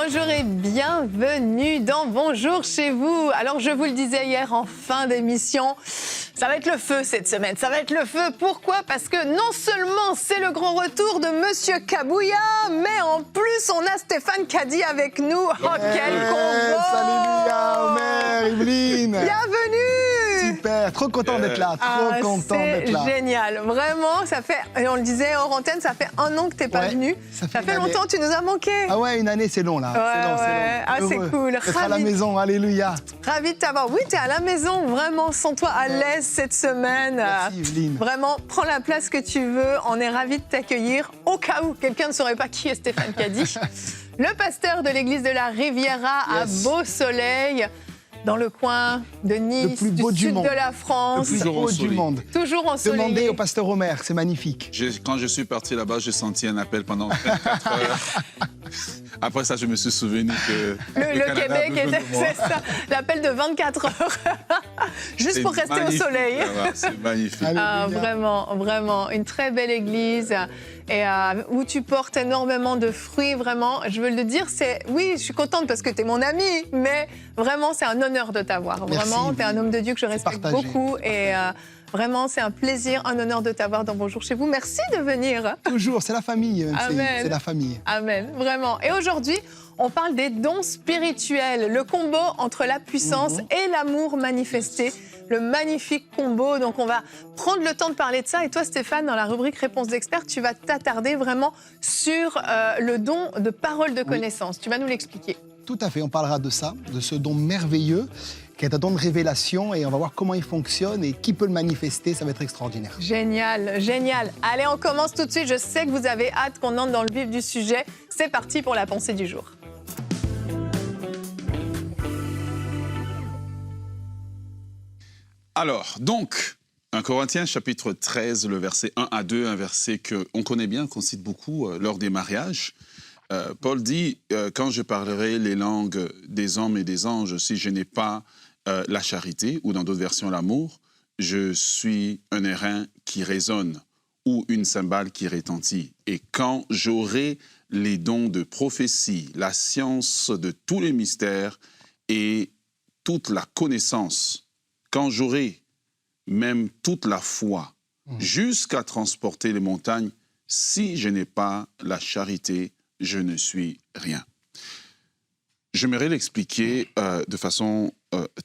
Bonjour et bienvenue dans Bonjour chez vous. Alors je vous le disais hier en fin d'émission, ça va être le feu cette semaine, ça va être le feu. Pourquoi? Parce que non seulement c'est le grand retour de Monsieur Kabouya, mais en plus on a Stéphane Caddy avec nous. Oh quel combo! Salut Omer, Evelyne. Bienvenue! Super, trop content d'être là, trop content d'être là. C'est génial, vraiment, ça fait, et on le disait hors antenne, ça fait un an que t'es pas venu. Ça fait longtemps, tu nous as manqué. Ah ouais, une année c'est long là, c'est long. Ah c'est cool. Être à la maison, alléluia. Ravi de t'avoir. Oui, t'es à la maison, vraiment, sens-toi à l'aise cette semaine. Merci Evelyne. Vraiment, prends la place que tu veux, on est ravis de t'accueillir. Au cas où quelqu'un ne saurait pas qui est Stéphane Caddy, le pasteur de l'église de la Riviera à Beau Soleil. Dans le coin de Nice, du sud de la France. Le plus beau du monde. Toujours ensoleillé. Demandez au pasteur Omer, c'est magnifique. Quand je suis parti là-bas, j'ai senti un appel pendant 24 heures. Après ça, je me suis souvenu que le Québec, c'est ça, l'appel de 24 heures. Juste pour rester au soleil. C'est magnifique. Vraiment, vraiment, une très belle église. Et où tu portes énormément de fruits, vraiment. Je veux le dire, oui, je suis contente parce que tu es mon ami, mais vraiment, c'est un honneur de t'avoir. Vraiment, tu es un homme de Dieu que je respecte beaucoup. Et vraiment, c'est un plaisir, un honneur de t'avoir dans Bonjour chez vous. Merci de venir. Toujours, c'est la famille. Amen. C'est la famille. Amen, vraiment. Et aujourd'hui, on parle des dons spirituels, le combo entre la puissance et l'amour manifesté. Le magnifique combo. Donc, on va prendre le temps de parler de ça. Et toi, Stéphane, dans la rubrique Réponse d'expert, tu vas t'attarder vraiment sur le don de parole de connaissance. Tu vas nous l'expliquer. Tout à fait, on parlera de ça, de ce don merveilleux qui est un don de révélation et on va voir comment il fonctionne et qui peut le manifester. Ça va être extraordinaire. Génial, génial. Allez, on commence tout de suite. Je sais que vous avez hâte qu'on entre dans le vif du sujet. C'est parti pour la pensée du jour. Alors, donc, 1 Corinthiens chapitre 13, le verset 1 à 2, un verset qu'on connaît bien, qu'on cite beaucoup lors des mariages. Paul dit, quand je parlerai les langues des hommes et des anges, si je n'ai pas la charité, ou dans d'autres versions l'amour, je suis un airain qui résonne, ou une cymbale qui retentit. Et quand j'aurai les dons de prophétie, la science de tous les mystères et toute la connaissance, quand j'aurai même toute la foi, jusqu'à transporter les montagnes, si je n'ai pas la charité, je ne suis rien. J'aimerais l'expliquer de façon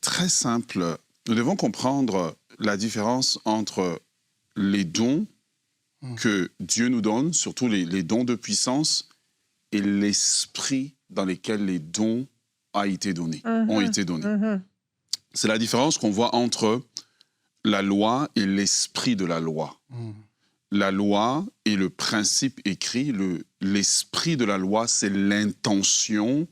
très simple. Nous devons comprendre la différence entre les dons que Dieu nous donne, surtout les dons de puissance, et l'esprit dans lequel les dons ont été donnés. C'est la différence qu'on voit entre la loi et l'esprit de la loi. La loi est le principe écrit, l'esprit de la loi, c'est l'intention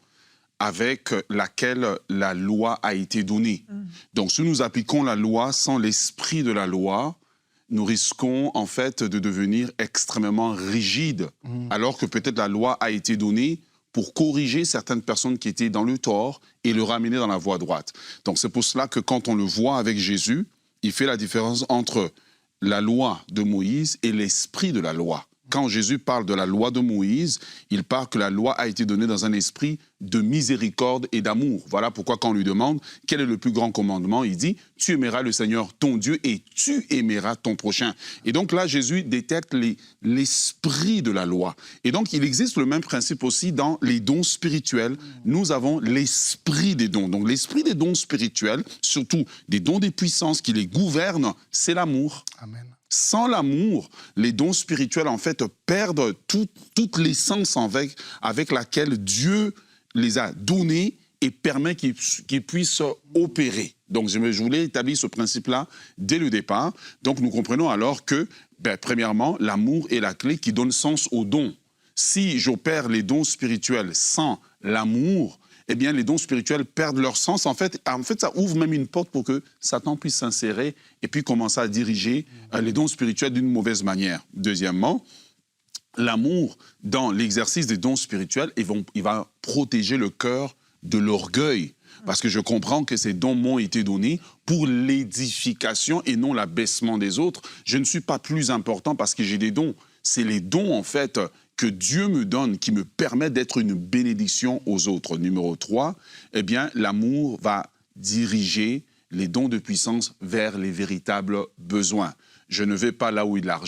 avec laquelle la loi a été donnée. Donc, si nous appliquons la loi sans l'esprit de la loi, nous risquons en fait de devenir extrêmement rigides, alors que peut-être la loi a été donnée pour corriger certaines personnes qui étaient dans le tort et le ramener dans la voie droite. Donc c'est pour cela que quand on le voit avec Jésus, il fait la différence entre la loi de Moïse et l'esprit de la loi. Quand Jésus parle de la loi de Moïse, il parle que la loi a été donnée dans un esprit de miséricorde et d'amour. Voilà pourquoi quand on lui demande quel est le plus grand commandement, il dit « Tu aimeras le Seigneur ton Dieu et tu aimeras ton prochain ». Et donc là, Jésus détecte l'esprit de la loi. Et donc, il existe le même principe aussi dans les dons spirituels. Nous avons l'esprit des dons. Donc l'esprit des dons spirituels, surtout des dons des puissances qui les gouvernent, c'est l'amour. Amen. Sans l'amour, les dons spirituels, en fait, perdent toute l'essence avec laquelle Dieu les a donnés et permet qu'ils puissent opérer. Donc, je voulais établir ce principe-là dès le départ. Donc, nous comprenons alors que, premièrement, l'amour est la clé qui donne sens aux dons. Si j'opère les dons spirituels sans l'amour, eh bien, les dons spirituels perdent leur sens. En fait, ça ouvre même une porte pour que Satan puisse s'insérer et puis commencer à diriger les dons spirituels d'une mauvaise manière. Deuxièmement, l'amour, dans l'exercice des dons spirituels, il va protéger le cœur de l'orgueil. Parce que je comprends que ces dons m'ont été donnés pour l'édification et non l'abaissement des autres. Je ne suis pas plus important parce que j'ai des dons. C'est les dons, en fait, que Dieu me donne qui me permet d'être une bénédiction aux autres. Numéro 3, eh bien, l'amour va diriger les dons de puissance vers les véritables besoins. Je ne vais pas là où il y a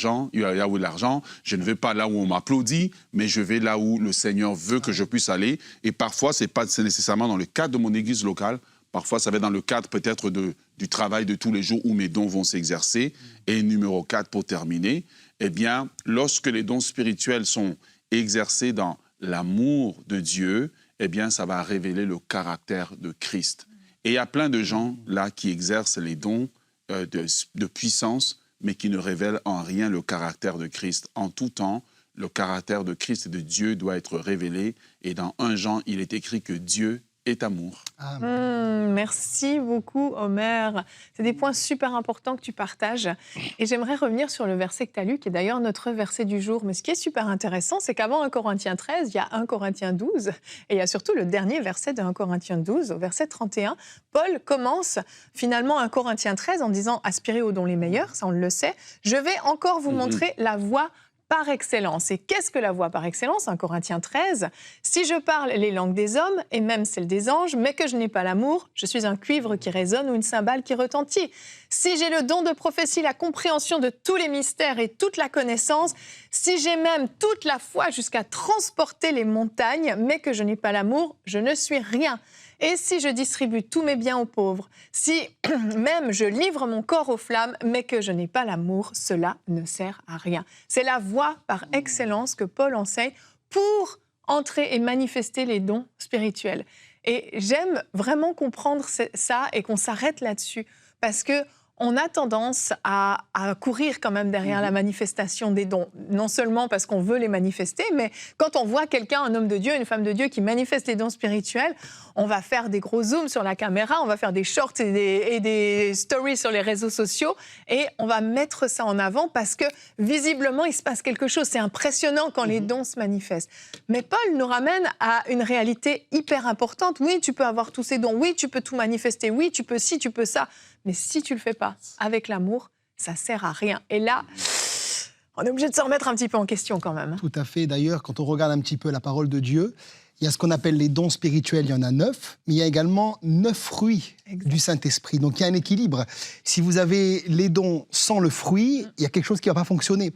l'argent, je ne vais pas là où on m'applaudit, mais je vais là où le Seigneur veut que je puisse aller. Et parfois, c'est nécessairement dans le cadre de mon église locale, parfois ça va être dans le cadre peut-être du travail de tous les jours où mes dons vont s'exercer. Et numéro 4, pour terminer, eh bien, lorsque les dons spirituels sont exercés dans l'amour de Dieu, eh bien, ça va révéler le caractère de Christ. Et il y a plein de gens là qui exercent les dons de puissance, mais qui ne révèlent en rien le caractère de Christ. En tout temps, le caractère de Christ et de Dieu doit être révélé. Et dans 1 Jean, il est écrit que Dieu est amour. Merci beaucoup, Omer. C'est des points super importants que tu partages. Et j'aimerais revenir sur le verset que tu as lu, qui est d'ailleurs notre verset du jour. Mais ce qui est super intéressant, c'est qu'avant 1 Corinthiens 13, il y a 1 Corinthiens 12. Et il y a surtout le dernier verset de 1 Corinthiens 12, au verset 31. Paul commence finalement 1 Corinthiens 13 en disant « Aspirez aux dons les meilleurs », ça on le sait. « Je vais encore vous montrer la voie par excellence. » Et qu'est-ce que la voie par excellence ? 1 Corinthiens 13. « Si je parle les langues des hommes, et même celles des anges, mais que je n'ai pas l'amour, je suis un cuivre qui résonne ou une cymbale qui retentit. Si j'ai le don de prophétie, la compréhension de tous les mystères et toute la connaissance, si j'ai même toute la foi jusqu'à transporter les montagnes, mais que je n'ai pas l'amour, je ne suis rien. Et si je distribue tous mes biens aux pauvres, si même je livre mon corps aux flammes, mais que je n'ai pas l'amour, cela ne sert à rien. » C'est la voie par excellence que Paul enseigne pour entrer et manifester les dons spirituels. Et j'aime vraiment comprendre ça et qu'on s'arrête là-dessus, parce que on a tendance à courir quand même derrière la manifestation des dons. Non seulement parce qu'on veut les manifester, mais quand on voit quelqu'un, un homme de Dieu, une femme de Dieu qui manifeste les dons spirituels, on va faire des gros zooms sur la caméra, on va faire des shorts et des stories sur les réseaux sociaux et on va mettre ça en avant parce que visiblement, il se passe quelque chose. C'est impressionnant quand les dons se manifestent. Mais Paul nous ramène à une réalité hyper importante. Oui, tu peux avoir tous ces dons. Oui, tu peux tout manifester. Oui, tu peux ci, tu peux ça. Mais si tu ne le fais pas avec l'amour, ça ne sert à rien. Et là, on est obligé de se remettre un petit peu en question quand même. Tout à fait. D'ailleurs, quand on regarde un petit peu la parole de Dieu, il y a ce qu'on appelle les dons spirituels, il y en a 9, mais il y a également 9 fruits du Saint-Esprit. Donc il y a un équilibre. Si vous avez les dons sans le fruit, il y a quelque chose qui ne va pas fonctionner.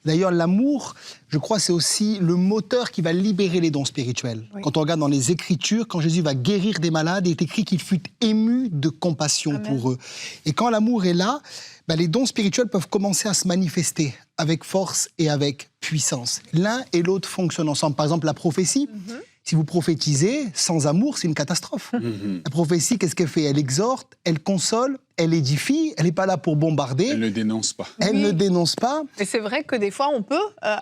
D'ailleurs, l'amour, je crois, c'est aussi le moteur qui va libérer les dons spirituels. Oui. Quand on regarde dans les Écritures, quand Jésus va guérir des malades, il est écrit qu'il fut ému de compassion pour eux. Et quand l'amour est là, les dons spirituels peuvent commencer à se manifester avec force et avec puissance. L'un et l'autre fonctionnent ensemble. Par exemple, la prophétie. Si vous prophétisez sans amour, c'est une catastrophe. La prophétie, qu'est-ce qu'elle fait ? Elle exhorte, elle console, elle édifie, elle n'est pas là pour bombarder. Elle ne dénonce pas. Elle ne dénonce pas. Et c'est vrai que des fois, on peut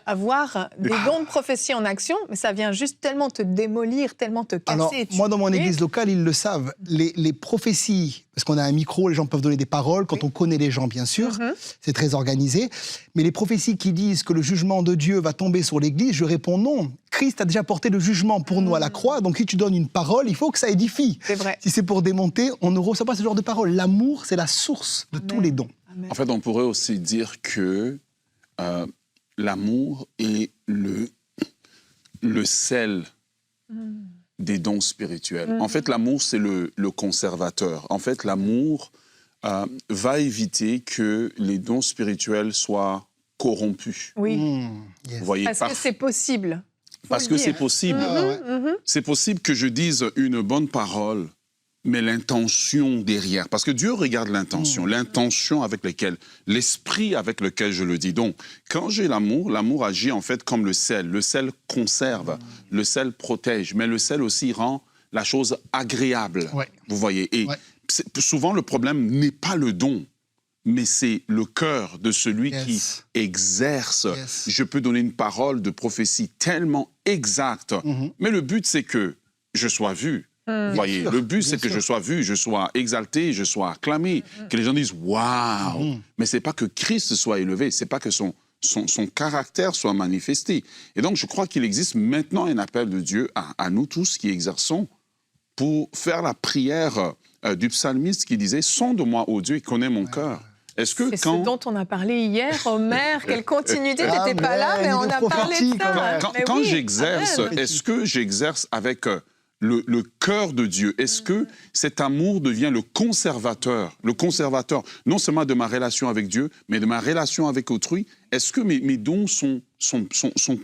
avoir des dons de prophétie en action, mais ça vient juste tellement te démolir, tellement te casser. Alors, moi, dans mon église locale, ils le savent. Les prophéties, parce qu'on a un micro, les gens peuvent donner des paroles, quand on connaît les gens, bien sûr, c'est très organisé. Mais les prophéties qui disent que le jugement de Dieu va tomber sur l'église, je réponds non. Christ a déjà porté le jugement pour nous à la croix, donc si tu donnes une parole, il faut que ça édifie. C'est vrai. Si c'est pour démonter, on ne reçoit pas ce genre de parole. L'amour, c'est la source de tous les dons. En fait, on pourrait aussi dire que l'amour est le sel des dons spirituels. En fait, l'amour, c'est le conservateur. En fait, l'amour va éviter que les dons spirituels soient corrompus. Oui. Yes. Vous voyez, parce que c'est possible. Parce que c'est possible. C'est possible que je dise une bonne parole, mais l'intention derrière. Parce que Dieu regarde l'intention, l'intention avec laquelle, l'esprit avec lequel je le dis. Donc, quand j'ai l'amour, l'amour agit en fait comme le sel. Le sel conserve, le sel protège, mais le sel aussi rend la chose agréable. Ouais. vous voyez. Et souvent, le problème n'est pas le don, mais c'est le cœur de celui qui exerce. Je peux donner une parole de prophétie tellement exacte, mais le but, c'est que je sois vu. Vous voyez, le but, c'est que je sois vu, je sois exalté, je sois acclamé, que les gens disent « Waouh !» Mais ce n'est pas que Christ soit élevé, ce n'est pas que son caractère soit manifesté. Et donc, je crois qu'il existe maintenant un appel de Dieu à nous tous qui exerçons pour faire la prière du psalmiste qui disait « Sonde-moi, ô Dieu, et connais mon cœur. Est-ce que C'est ce dont on a parlé hier, Omer. Quelle continuité, tu n'étais pas là, mais on a parlé de ça. Quand j'exerce, est-ce que j'exerce avec le cœur de Dieu? Est-ce que cet amour devient le conservateur, non seulement de ma relation avec Dieu, mais de ma relation avec autrui? Est-ce que mes dons sont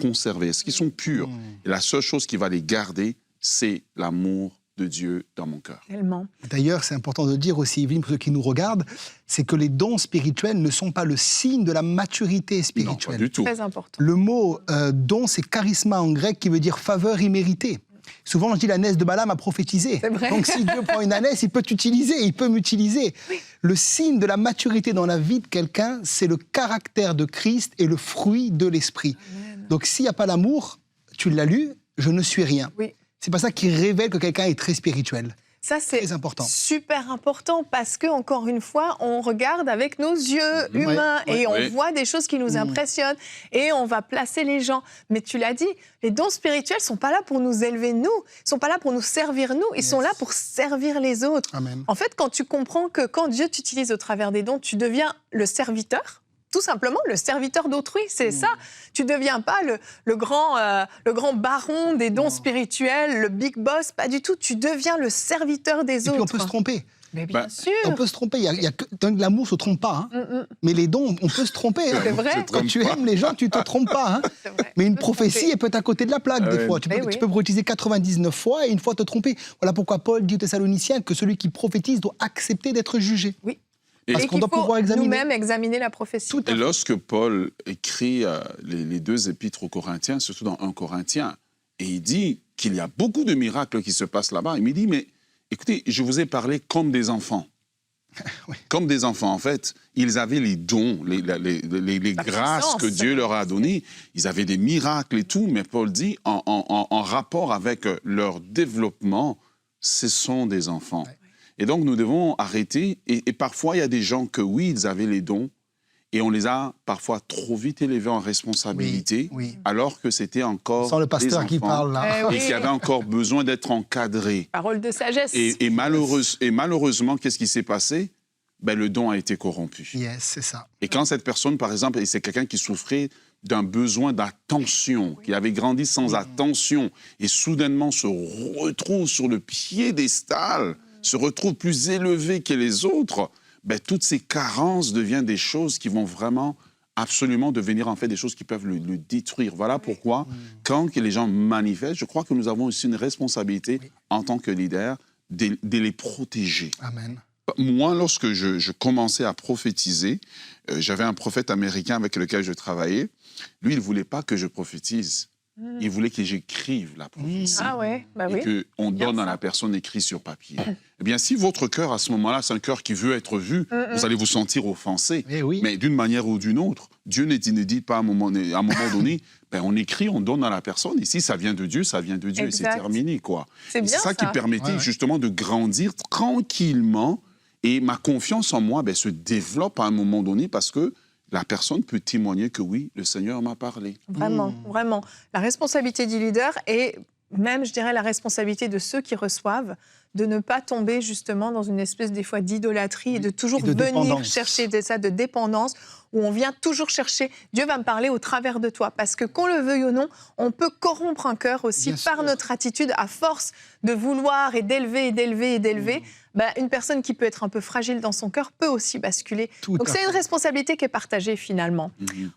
conservés? Est-ce qu'ils sont purs? Et la seule chose qui va les garder, c'est l'amour de Dieu dans mon cœur. Tellement. D'ailleurs, c'est important de dire aussi, Evelyne, pour ceux qui nous regardent, c'est que les dons spirituels ne sont pas le signe de la maturité spirituelle. Non, pas du tout. Très important. Le mot don, c'est charisma en grec, qui veut dire faveur imméritée. Souvent, je dis l'ânesse de Balaam a prophétisé. C'est vrai. Donc, si Dieu prend une ânesse, il peut t'utiliser, il peut m'utiliser. Oui. Le signe de la maturité dans la vie de quelqu'un, c'est le caractère de Christ et le fruit de l'esprit. Amen. Donc, s'il n'y a pas l'amour, tu l'as lu, je ne suis rien. Oui. C'est pas ça qui révèle que quelqu'un est très spirituel. Ça, c'est super important parce que, encore une fois, on regarde avec nos yeux humains et on voit des choses qui nous impressionnent et on va placer les gens. Mais tu l'as dit, les dons spirituels ne sont pas là pour nous élever, nous. Ils ne sont pas là pour nous servir, nous. Ils sont là pour servir les autres. Amen. En fait, quand tu comprends que quand Dieu t'utilise au travers des dons, tu deviens le serviteur. Tout simplement, le serviteur d'autrui, c'est ça. Tu ne deviens pas le grand baron des dons spirituels, le big boss, pas du tout. Tu deviens le serviteur des autres. Et puis on peut se tromper. Mais bien sûr. On peut se tromper. L'amour ne se trompe pas. Hein. Mais les dons, on peut se tromper. C'est vrai. Quand tu aimes les gens, tu ne te trompes pas. Hein. Mais une prophétie, elle peut être à côté de la plaque des fois. Tu peux prophétiser 99 fois et une fois te tromper. Voilà pourquoi Paul dit aux Thessaloniciens que celui qui prophétise doit accepter d'être jugé. Oui. Parce qu'on doit pouvoir examiner. Nous-mêmes examiner la prophétie. Et lorsque Paul écrit les deux épîtres aux Corinthiens, surtout dans 1 Corinthien, et il dit qu'il y a beaucoup de miracles qui se passent là-bas, il me dit, mais écoutez, je vous ai parlé comme des enfants. Oui. Comme des enfants, en fait. Ils avaient les dons, les grâces que Dieu leur a données. Ils avaient des miracles et tout, mais Paul dit, en rapport avec leur développement, ce sont des enfants. Oui. Et donc, nous devons arrêter. Et parfois, il y a des gens que, oui, ils avaient les dons, et on les a parfois trop vite élevés en responsabilité, alors que c'était encore sans le pasteur qui parle là. Et qui avait encore besoin d'être encadré. Parole de sagesse. Et malheureusement, qu'est-ce qui s'est passé? Le don a été corrompu. Yes, c'est ça. Et quand cette personne, par exemple, et c'est quelqu'un qui souffrait d'un besoin d'attention, qui avait grandi sans attention, et soudainement se retrouve sur le piédestal, se retrouve plus élevé que les autres, toutes ces carences deviennent des choses qui vont vraiment absolument devenir en fait des choses qui peuvent le détruire. Voilà pourquoi, quand les gens manifestent, je crois que nous avons aussi une responsabilité en tant que leader de les protéger. Amen. Moi, lorsque je commençais à prophétiser, j'avais un prophète américain avec lequel je travaillais. Lui, il ne voulait pas que je prophétise. Il voulait que j'écrive la prophétie. Ah ouais, et qu'on donne à la personne écrit sur papier. Eh bien, si votre cœur, à ce moment-là, c'est un cœur qui veut être vu, vous allez vous sentir offensé. Mais d'une manière ou d'une autre, Dieu ne dit pas à un moment donné, on écrit, on donne à la personne. Et si ça vient de Dieu, ça vient de Dieu. Exact. Et c'est terminé, quoi. C'est bien ça qui permettait justement de grandir tranquillement. Et ma confiance en moi se développe à un moment donné parce que la personne peut témoigner que oui, le Seigneur m'a parlé. Vraiment, vraiment. La responsabilité du leader et même, je dirais, la responsabilité de ceux qui reçoivent, de ne pas tomber justement dans une espèce des fois d'idolâtrie et de toujours venir chercher de dépendance, où on vient toujours chercher, Dieu va me parler au travers de toi. Parce que qu'on le veuille ou non, on peut corrompre un cœur aussi par notre attitude, à force de vouloir et d'élever. Une personne qui peut être un peu fragile dans son cœur peut aussi basculer. Donc c'est une responsabilité qui est partagée finalement.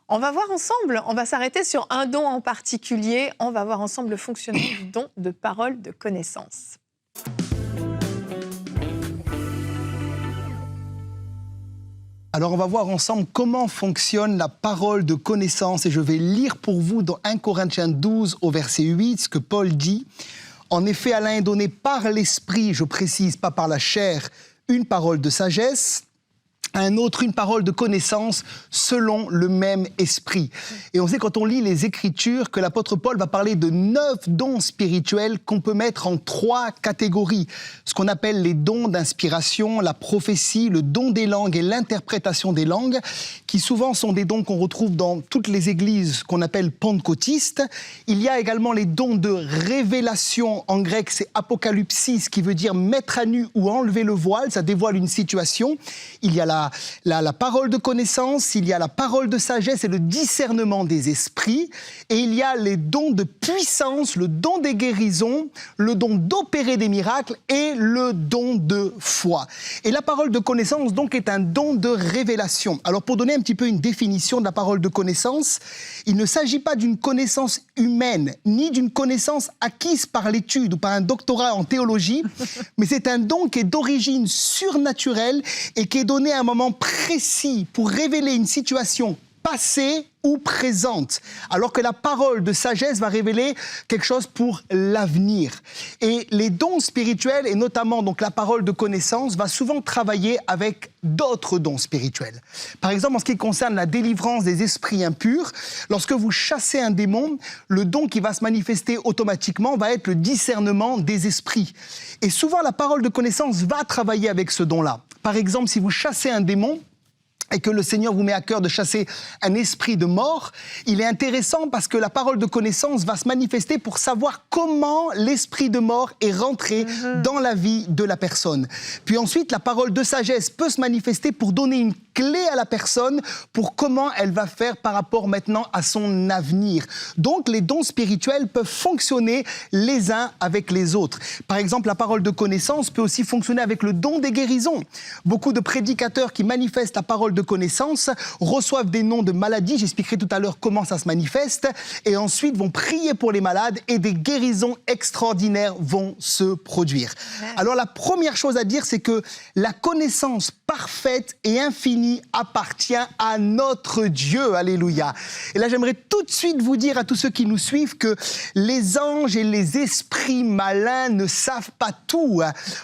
On va voir ensemble, on va s'arrêter sur un don en particulier, on va voir ensemble le fonctionnement du don de parole de connaissance. Alors, on va voir ensemble comment fonctionne la parole de connaissance. Et je vais lire pour vous dans 1 Corinthiens 12 au verset 8 ce que Paul dit. En effet, à l'un est donné par l'esprit, je précise, pas par la chair, une parole de sagesse, à un autre une parole de connaissance selon le même esprit. Et on sait quand on lit les Écritures que l'apôtre Paul va parler de 9 dons spirituels qu'on peut mettre en 3 catégories. Ce qu'on appelle les dons d'inspiration, la prophétie, le don des langues et l'interprétation des langues, qui souvent sont des dons qu'on retrouve dans toutes les églises qu'on appelle pentecôtistes. Il y a également les dons de révélation, en grec c'est apocalypsis, qui veut dire mettre à nu ou enlever le voile, ça dévoile une situation. Il y a la la parole de connaissance, il y a la parole de sagesse et le discernement des esprits, et il y a les dons de puissance, le don des guérisons, le don d'opérer des miracles et le don de foi. Et la parole de connaissance, donc, est un don de révélation. Alors, pour donner un petit peu une définition de la parole de connaissance, il ne s'agit pas d'une connaissance humaine, ni d'une connaissance acquise par l'étude ou par un doctorat en théologie, mais c'est un don qui est d'origine surnaturelle et qui est donné à un moment précis pour révéler une situation passée ou présente, alors que la parole de sagesse va révéler quelque chose pour l'avenir. Et les dons spirituels, et notamment donc la parole de connaissance, va souvent travailler avec d'autres dons spirituels. Par exemple, en ce qui concerne la délivrance des esprits impurs, lorsque vous chassez un démon, le don qui va se manifester automatiquement va être le discernement des esprits. Et souvent, la parole de connaissance va travailler avec ce don-là. Par exemple, si vous chassez un démon, et que le Seigneur vous met à cœur de chasser un esprit de mort, il est intéressant parce que la parole de connaissance va se manifester pour savoir comment l'esprit de mort est rentré dans la vie de la personne. Puis ensuite, la parole de sagesse peut se manifester pour donner une clé à la personne pour comment elle va faire par rapport maintenant à son avenir. Donc, les dons spirituels peuvent fonctionner les uns avec les autres. Par exemple, la parole de connaissance peut aussi fonctionner avec le don des guérisons. Beaucoup de prédicateurs qui manifestent la parole de connaissance reçoivent des noms de maladies, j'expliquerai tout à l'heure comment ça se manifeste, et ensuite vont prier pour les malades et des guérisons extraordinaires vont se produire. Alors la première chose à dire, c'est que la connaissance parfaite et infinie appartient à notre Dieu, alléluia. Et là j'aimerais tout de suite vous dire à tous ceux qui nous suivent que les anges et les esprits malins ne savent pas tout.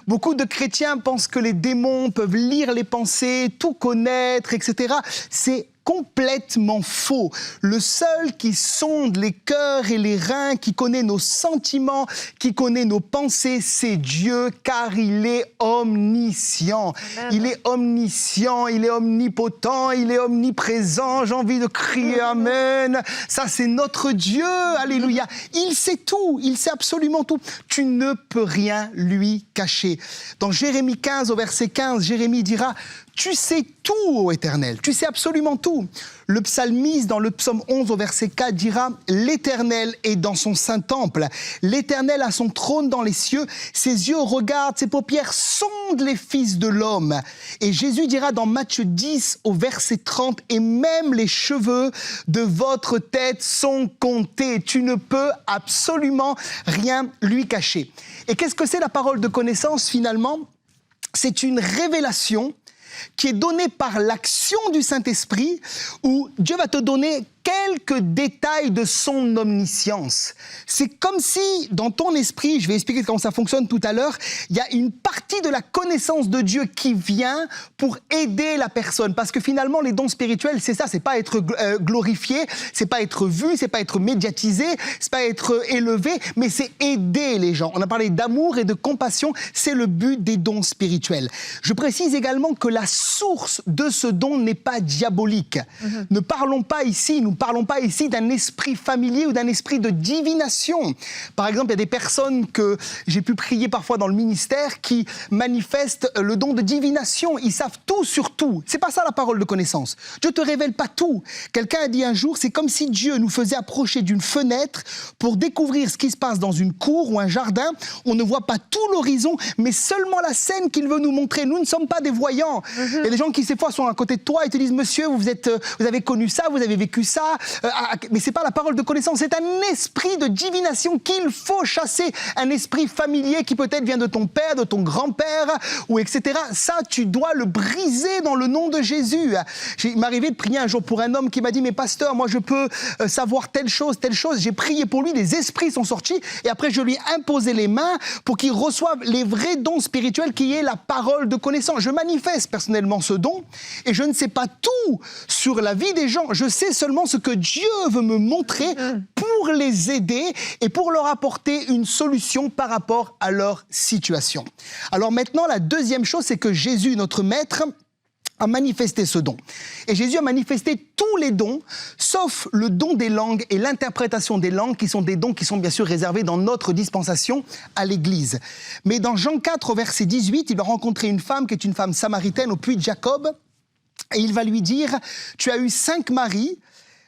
Beaucoup de chrétiens pensent que les démons peuvent lire les pensées, tout connaître, etc. C'est complètement faux. Le seul qui sonde les cœurs et les reins, qui connaît nos sentiments, qui connaît nos pensées, c'est Dieu, car il est omniscient. Amen. Il est omniscient, il est omnipotent, il est omniprésent. J'ai envie de crier Amen. Ça, c'est notre Dieu, alléluia. Il sait tout, il sait absolument tout. Tu ne peux rien lui cacher. Dans Jérémie 15, au verset 15, Jérémie dira: tu sais tout, ô Éternel, tu sais absolument tout. Le psalmiste, dans le psaume 11, au verset 4, dira « L'Éternel est dans son saint temple. L'Éternel a son trône dans les cieux. Ses yeux regardent, ses paupières sondent les fils de l'homme. » Et Jésus dira dans Matthieu 10, au verset 30, « Et même les cheveux de votre tête sont comptés. » Tu ne peux absolument rien lui cacher. Et qu'est-ce que c'est la parole de connaissance, finalement ? C'est une révélation qui est donnée par l'action du Saint-Esprit, où Dieu va te donner quelques détails de son omniscience. C'est comme si, dans ton esprit, je vais expliquer comment ça fonctionne tout à l'heure, il y a une partie de la connaissance de Dieu qui vient pour aider la personne. Parce que finalement, les dons spirituels, c'est ça, c'est pas être glorifié, c'est pas être vu, c'est pas être médiatisé, c'est pas être élevé, mais c'est aider les gens. On a parlé d'amour et de compassion, c'est le but des dons spirituels. Je précise également que la source de ce don n'est pas diabolique. Ne parlons pas ici, nous ne parlons pas ici d'un esprit familier ou d'un esprit de divination. Par exemple, il y a des personnes que j'ai pu prier parfois dans le ministère qui manifestent le don de divination. Ils savent tout sur tout. C'est pas ça la parole de connaissance. Dieu te révèle pas tout. Quelqu'un a dit un jour, c'est comme si Dieu nous faisait approcher d'une fenêtre pour découvrir ce qui se passe dans une cour ou un jardin. On ne voit pas tout l'horizon, mais seulement la scène qu'il veut nous montrer. Nous ne sommes pas des voyants. Il y a des gens qui, ces fois, sont à côté de toi et te disent « Monsieur, vous avez connu ça, vous avez vécu ça. » Mais c'est pas la parole de connaissance, c'est un esprit de divination qu'il faut chasser. Un esprit familier qui peut-être vient de ton père, de ton grand-père, ou etc. Ça, tu dois le briser dans le nom de Jésus. Il m'arrivait de prier un jour pour un homme qui m'a dit « Mais pasteur, moi je peux savoir telle chose, telle chose. » J'ai prié pour lui, les esprits sont sortis, et après je lui ai imposé les mains pour qu'il reçoive les vrais dons spirituels qui est la parole de connaissance. Je manifeste personnellement ce don, et je ne sais pas tout sur la vie des gens. Je sais seulement ce que Dieu veut me montrer pour les aider et pour leur apporter une solution par rapport à leur situation. Alors maintenant, la deuxième chose, c'est que Jésus, notre Maître, a manifesté ce don. Et Jésus a manifesté tous les dons, sauf le don des langues et l'interprétation des langues, qui sont des dons qui sont bien sûr réservés dans notre dispensation à l'Église. Mais dans Jean 4, au verset 18, il a rencontré une femme qui est une femme samaritaine au puits de Jacob. Et il va lui dire, tu as eu 5 maris.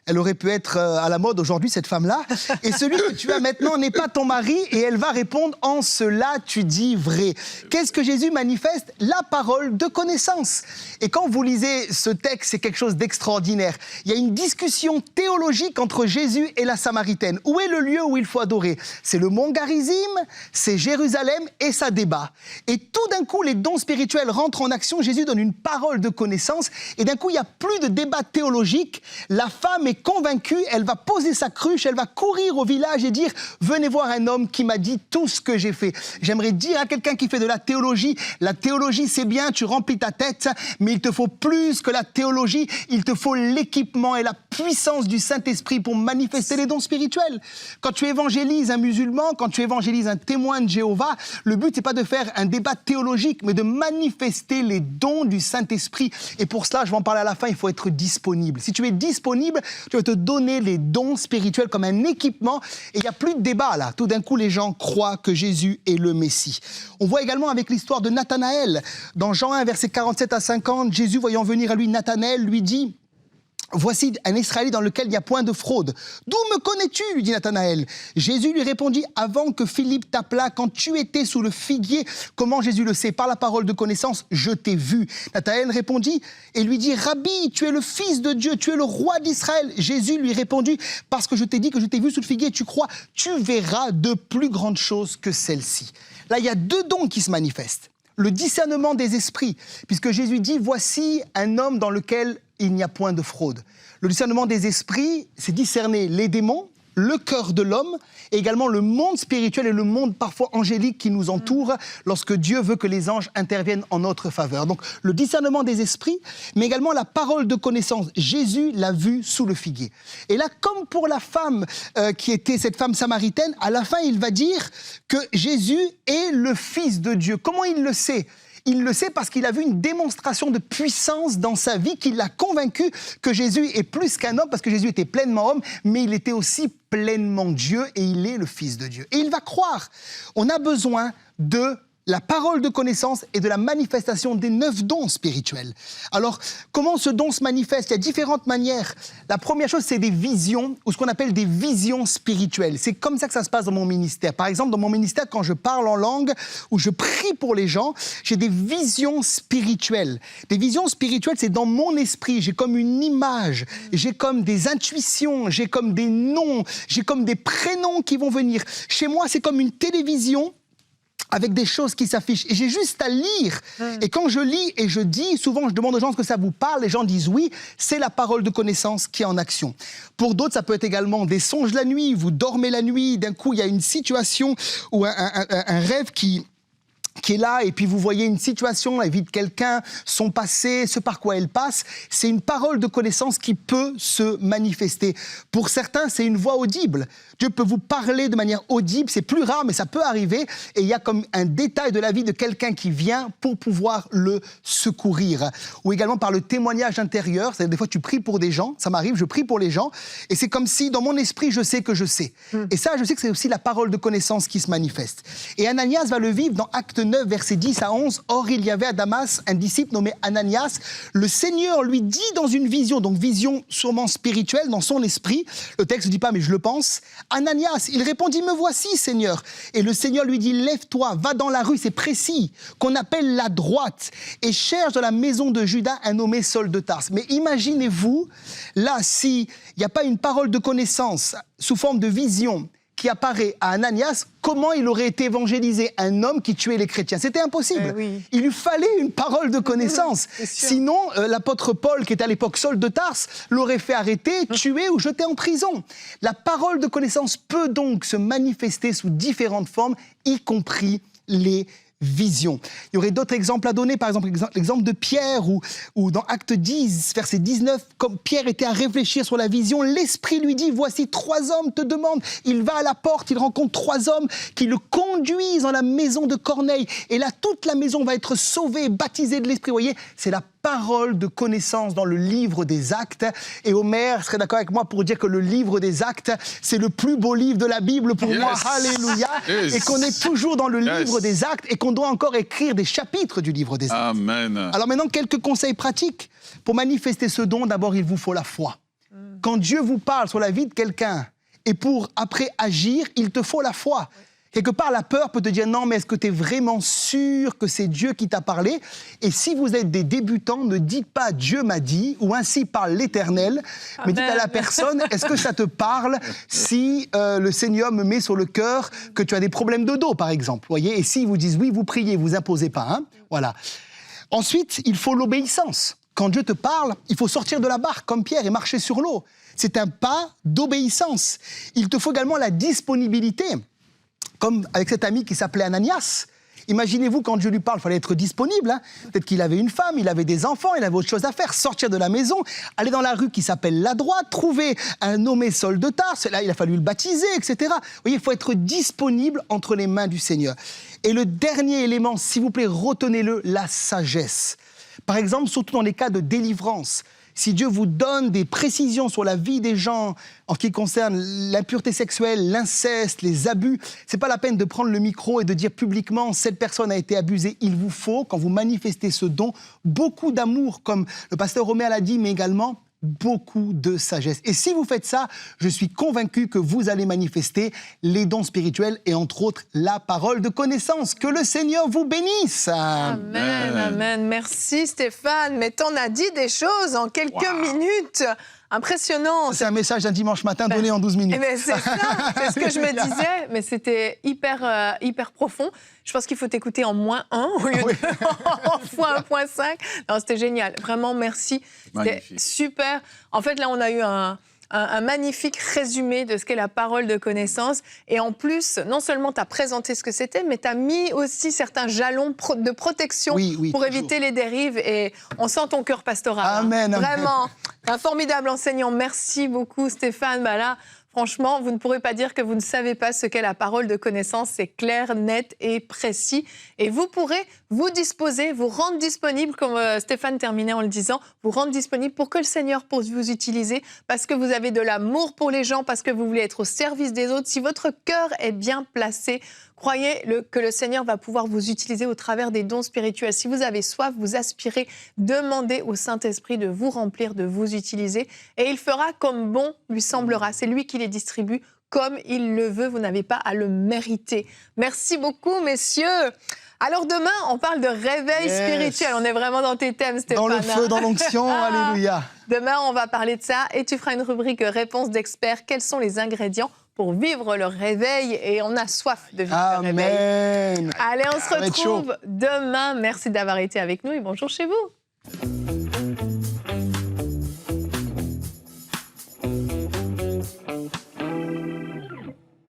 Elle aurait pu être à la mode aujourd'hui, cette femme-là. Et celui que tu as maintenant n'est pas ton mari. Et elle va répondre, en cela, tu dis vrai. Qu'est-ce que Jésus manifeste? La parole de connaissance. Et quand vous lisez ce texte, c'est quelque chose d'extraordinaire. Il y a une discussion théologique entre Jésus et la Samaritaine. Où est le lieu où il faut adorer? C'est le mont Garizim, c'est Jérusalem, et ça débat. Et tout d'un coup, les dons spirituels rentrent en action. Jésus donne une parole de connaissance. Et d'un coup, il n'y a plus de débat théologique. La femme est convaincue, elle va poser sa cruche, elle va courir au village et dire « Venez voir un homme qui m'a dit tout ce que j'ai fait ». J'aimerais dire à quelqu'un qui fait de la théologie c'est bien, tu remplis ta tête, mais il te faut plus que la théologie, il te faut l'équipement et la puissance du Saint-Esprit pour manifester les dons spirituels. Quand tu évangélises un musulman, quand tu évangélises un témoin de Jéhovah, le but c'est pas de faire un débat théologique, mais de manifester les dons du Saint-Esprit. Et pour cela, je vais en parler à la fin, il faut être disponible. Si tu es disponible, tu vas te donner les dons spirituels comme un équipement et il n'y a plus de débat là. Tout d'un coup, les gens croient que Jésus est le Messie. On voit également avec l'histoire de Nathanaël. Dans Jean 1, versets 47 à 50, Jésus, voyant venir à lui Nathanaël, lui dit « Voici un Israélite dans lequel il n'y a point de fraude. D'où me connais-tu » lui dit Nathanaël. Jésus lui répondit « Avant que Philippe t'appelât, quand tu étais sous le figuier, comment Jésus le sait? Par la parole de connaissance, je t'ai vu. » Nathanaël répondit et lui dit « Rabbi, tu es le Fils de Dieu, tu es le roi d'Israël. » Jésus lui répondit « Parce que je t'ai dit que je t'ai vu sous le figuier, tu crois, tu verras de plus grandes choses que celles-ci. » Là, il y a 2 dons qui se manifestent. Le discernement des esprits, puisque Jésus dit « Voici un homme dans lequel il n'y a point de fraude. » Le discernement des esprits, c'est discerner les démons, le cœur de l'homme, et également le monde spirituel et le monde parfois angélique qui nous entoure lorsque Dieu veut que les anges interviennent en notre faveur. Donc le discernement des esprits, mais également la parole de connaissance. Jésus l'a vu sous le figuier. Et là, comme pour la femme qui était cette femme samaritaine, à la fin, il va dire que Jésus est le Fils de Dieu. Comment il le sait ? Il le sait parce qu'il a vu une démonstration de puissance dans sa vie qui l'a convaincu que Jésus est plus qu'un homme, parce que Jésus était pleinement homme, mais il était aussi pleinement Dieu et il est le Fils de Dieu. Et il va croire. On a besoin de la parole de connaissance et de la manifestation des 9 dons spirituels. Alors, comment ce don se manifeste? Il y a différentes manières. La première chose, c'est des visions, ou ce qu'on appelle des visions spirituelles. C'est comme ça que ça se passe dans mon ministère. Par exemple, dans mon ministère, quand je parle en langue, ou je prie pour les gens, j'ai des visions spirituelles. Des visions spirituelles, c'est dans mon esprit. J'ai comme une image, j'ai comme des intuitions, j'ai comme des noms, j'ai comme des prénoms qui vont venir. Chez moi, c'est comme une télévision avec des choses qui s'affichent. Et j'ai juste à lire. Et quand je lis et je dis, souvent je demande aux gens ce que ça vous parle, les gens disent oui, c'est la parole de connaissance qui est en action. Pour d'autres, ça peut être également des songes la nuit, vous dormez la nuit, d'un coup il y a une situation ou un rêve qui est là, et puis vous voyez une situation, la vie de quelqu'un, son passé, ce par quoi elle passe, c'est une parole de connaissance qui peut se manifester. Pour certains, c'est une voix audible. Dieu peut vous parler de manière audible, c'est plus rare, mais ça peut arriver, et il y a comme un détail de la vie de quelqu'un qui vient pour pouvoir le secourir. Ou également par le témoignage intérieur, c'est-à-dire des fois tu pries pour des gens, ça m'arrive, je prie pour les gens, et c'est comme si dans mon esprit, je sais que je sais. Et ça, je sais que c'est aussi la parole de connaissance qui se manifeste. Et Ananias va le vivre dans Acte 9, versets 10 à 11. Or, il y avait à Damas un disciple nommé Ananias. Le Seigneur lui dit dans une vision, donc vision sûrement spirituelle dans son esprit, le texte ne dit pas, mais je le pense, Ananias, il répondit, me voici, Seigneur. Et le Seigneur lui dit, lève-toi, va dans la rue, c'est précis, qu'on appelle la droite, et cherche dans la maison de Judas un nommé Saul de Tarse. Mais imaginez-vous, là, s'il n'y a pas une parole de connaissance sous forme de vision qui apparaît à Ananias, comment il aurait été évangélisé, un homme qui tuait les chrétiens? C'était impossible. Oui. Il lui fallait une parole de connaissance. Sinon, l'apôtre Paul, qui était à l'époque Saul de Tarse, l'aurait fait arrêter, tuer ou jeter en prison. La parole de connaissance peut donc se manifester sous différentes formes, y compris les vision. Il y aurait d'autres exemples à donner, par exemple l'exemple de Pierre, où dans Acte 10, verset 19, comme Pierre était à réfléchir sur la vision, l'Esprit lui dit, voici 3 hommes te demandent. Il va à la porte, il rencontre 3 hommes qui le conduisent dans la maison de Corneille. Et là, toute la maison va être sauvée, baptisée de l'Esprit. Vous voyez, c'est la parole de connaissance dans le livre des Actes. Et Omer serait d'accord avec moi pour dire que le livre des Actes, c'est le plus beau livre de la Bible pour moi. Alléluia. Et qu'on est toujours dans le livre des Actes et qu'on doit encore écrire des chapitres du livre des Actes. Amen. Alors maintenant, quelques conseils pratiques. Pour manifester ce don, d'abord, il vous faut la foi. Quand Dieu vous parle sur la vie de quelqu'un et pour après agir, il te faut la foi. Quelque part, la peur peut te dire non, mais est-ce que tu es vraiment sûr que c'est Dieu qui t'a parlé? Et si vous êtes des débutants, ne dites pas Dieu m'a dit ou ainsi parle l'Éternel, mais dites à la personne est-ce que ça te parle si le Seigneur me met sur le cœur que tu as des problèmes de dos, par exemple. Voyez. Et s'ils vous disent oui, vous priez, vous imposez pas. Hein. Voilà. Ensuite, il faut l'obéissance. Quand Dieu te parle, il faut sortir de la barque comme Pierre et marcher sur l'eau. C'est un pas d'obéissance. Il te faut également la disponibilité. Comme avec cet ami qui s'appelait Ananias. Imaginez-vous, quand Dieu lui parle, il fallait être disponible. Hein. Peut-être qu'il avait une femme, il avait des enfants, il avait autre chose à faire. Sortir de la maison, aller dans la rue qui s'appelle la droite, trouver un nommé Saul de Tarse. Là, il a fallu le baptiser, etc. Vous voyez, il faut être disponible entre les mains du Seigneur. Et le dernier élément, s'il vous plaît, retenez-le, la sagesse. Par exemple, surtout dans les cas de délivrance. Si Dieu vous donne des précisions sur la vie des gens en ce qui concerne l'impureté sexuelle, l'inceste, les abus, c'est pas la peine de prendre le micro et de dire publiquement « cette personne a été abusée ». Il vous faut, quand vous manifestez ce don, beaucoup d'amour, comme le pasteur Roméa l'a dit, mais également beaucoup de sagesse. Et si vous faites ça, je suis convaincu que vous allez manifester les dons spirituels et entre autres la parole de connaissance. Que le Seigneur vous bénisse. Amen, amen. Merci Stéphane, mais t'en as dit des choses en quelques minutes. Impressionnant. C'est un message d'un dimanche matin donné en 12 minutes. Mais c'est ça, c'est ce que je me disais, mais c'était hyper profond. Je pense qu'il faut t'écouter en -1 au lieu de en x1.5. Non, c'était génial. Vraiment, merci. C'était super. En fait, là, on a eu un magnifique résumé de ce qu'est la parole de connaissance. Et en plus, non seulement tu as présenté ce que c'était, mais tu as mis aussi certains jalons de protection pour éviter les dérives. Et on sent ton cœur pastoral. Amen, hein. Vraiment, un formidable enseignant. Merci beaucoup, Stéphane. Bah là, franchement, vous ne pourrez pas dire que vous ne savez pas ce qu'est la parole de connaissance. C'est clair, net et précis. Et vous pourrez vous disposer, vous rendre disponible, comme Stéphane terminait en le disant, vous rendre disponible pour que le Seigneur puisse vous utiliser, parce que vous avez de l'amour pour les gens, parce que vous voulez être au service des autres. Si votre cœur est bien placé, croyez que le Seigneur va pouvoir vous utiliser au travers des dons spirituels. Si vous avez soif, vous aspirez, demandez au Saint-Esprit de vous remplir, de vous utiliser. Et il fera comme bon lui semblera. C'est lui qui les distribue comme il le veut. Vous n'avez pas à le mériter. Merci beaucoup, messieurs. Alors demain, on parle de réveil spirituel. On est vraiment dans tes thèmes, Stéphane. Dans le feu, dans l'onction, alléluia. Demain, on va parler de ça. Et tu feras une rubrique réponse d'experts. Quels sont les ingrédients pour vivre le réveil? Et on a soif de vivre le réveil. Allez, on se retrouve demain. Merci d'avoir été avec nous et bonjour chez vous.